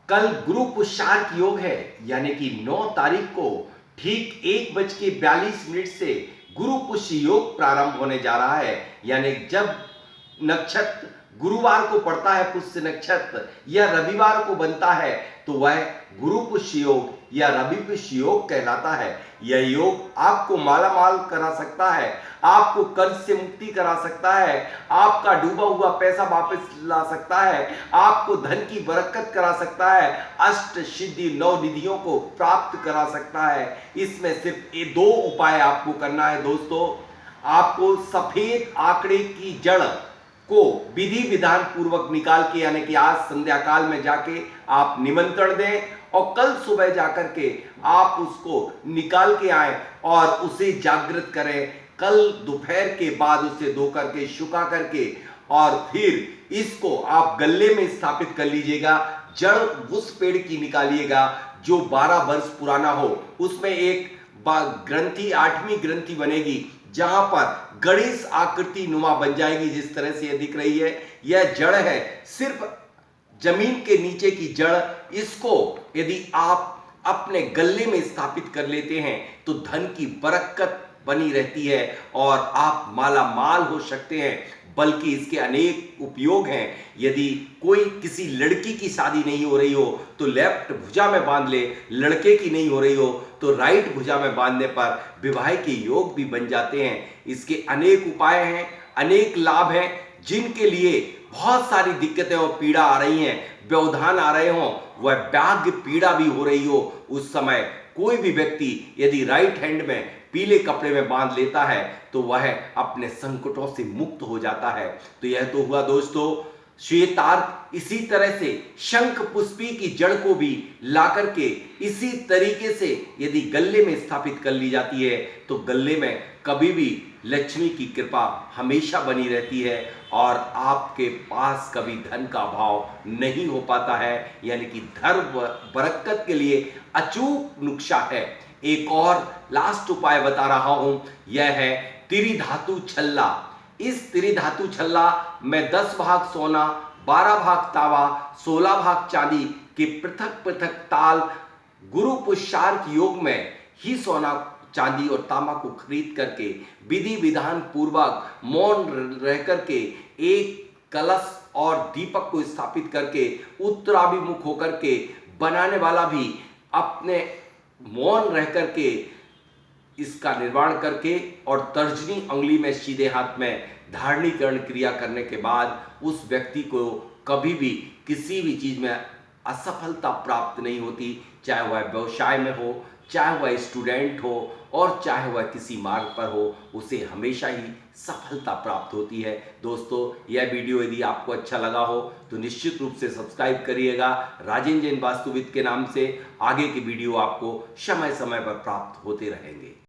कल गुरु पुष्यार्क योग है, यानी कि 9 तारीख को ठीक 1:42 से गुरु पुष्य योग प्रारंभ होने जा रहा है। यानी जब नक्षत्र गुरुवार को पड़ता है, पुष्य नक्षत्र, या रविवार को बनता है, तो वह गुरु पुष्य योग या रवि पुष्य योग कहलाता है। यह योग आपको मालामाल करा सकता है, आपको कर्ज से मुक्ति करा सकता है, आपका डूबा हुआ पैसा वापस ला सकता है, आपको धन की बरकत करा सकता है, अष्ट सिद्धि 9 निधियों को प्राप्त करा सकता है। इसमें सिर्फ ये 2 उपाय आपको करना है दोस्तों। आपको सफेद आंकड़े की जड़ को विधि विधान पूर्वक निकाल के, यानी कि आज संध्या काल में जाके आप निमंत्रण दें और कल सुबह जाकर के आप उसको निकाल के आए और उसे जागृत करें। कल दोपहर के बाद उसे धो करके सुखा करके और फिर इसको आप गल्ले में स्थापित कर लीजिएगा। जड़ उस पेड़ की निकालिएगा जो 12 वर्ष पुराना हो। उसमें एक ग्रंथि, 8वीं ग्रंथि बनेगी, जहां पर गणेश आकृति नुमा बन जाएगी, जिस तरह से यह दिख रही है। यह जड़ है, सिर्फ जमीन के नीचे की जड़। इसको यदि आप अपने गले में स्थापित कर लेते हैं तो धन की बरकत बनी रहती है और आप माला माल हो सकते हैं। बल्कि इसके अनेक उपयोग हैं। यदि कोई किसी लड़की की शादी नहीं हो रही हो तो लेफ्ट भुजा में बांध ले, लड़के की नहीं हो रही हो तो राइट भुजा में बांधने पर विवाह के योग भी बन जाते हैं। इसके अनेक उपाय हैं, अनेक लाभ हैं। जिनके लिए बहुत सारी दिक्कतें और पीड़ा आ रही हैं, व्यवधान आ रहे हों, वह व्याघ्र पीड़ा भी हो रही हो, उस समय कोई भी व्यक्ति यदि राइट हैंड में पीले कपड़े में बांध लेता है तो वह अपने संकटों से मुक्त हो जाता है। तो यह तो हुआ दोस्तों श्वेतार्क। इसी तरह से शंख पुष्पी की जड़ को भी लाकर के इसी तरीके से यदि गले में स्थापित कर ली जाती है तो गले में कभी भी लक्ष्मी की कृपा हमेशा बनी रहती है और आपके पास कभी धन का अभाव नहीं हो पाता है। यानी कि धन बरकत के लिए अचूक नुस्खा है। एक और लास्ट उपाय बता रहा हूं, यह है त्रिधातु छल्ला। इस त्रिधातु छल्ला में 10 भाग सोना, 12 भाग तांबा, 16 भाग चांदी के पृथक पृथक ताल गुरु पुष्यार्क योग में ही सोना, चांदी और तांबा को खरीद करके विधि विधान पूर्वक मौन रह करके एक कलश और दीपक को स्थापित करके उत्तराभिमुख होकर के बनाने वाला भी अपने मौन रह करके इसका निर्माण करके और तर्जनी अंगुली में सीधे हाथ में धारणीकरण क्रिया करने के बाद उस व्यक्ति को कभी भी किसी भी चीज में असफलता प्राप्त नहीं होती। चाहे वह व्यवसाय में हो, चाहे वह स्टूडेंट हो और चाहे वह किसी मार्ग पर हो, उसे हमेशा ही सफलता प्राप्त होती है। दोस्तों, यह वीडियो यदि आपको अच्छा लगा हो तो निश्चित रूप से सब्सक्राइब करिएगा। राजेंद्र जैन वास्तुविद के नाम से आगे की वीडियो आपको समय समय पर प्राप्त होते रहेंगे।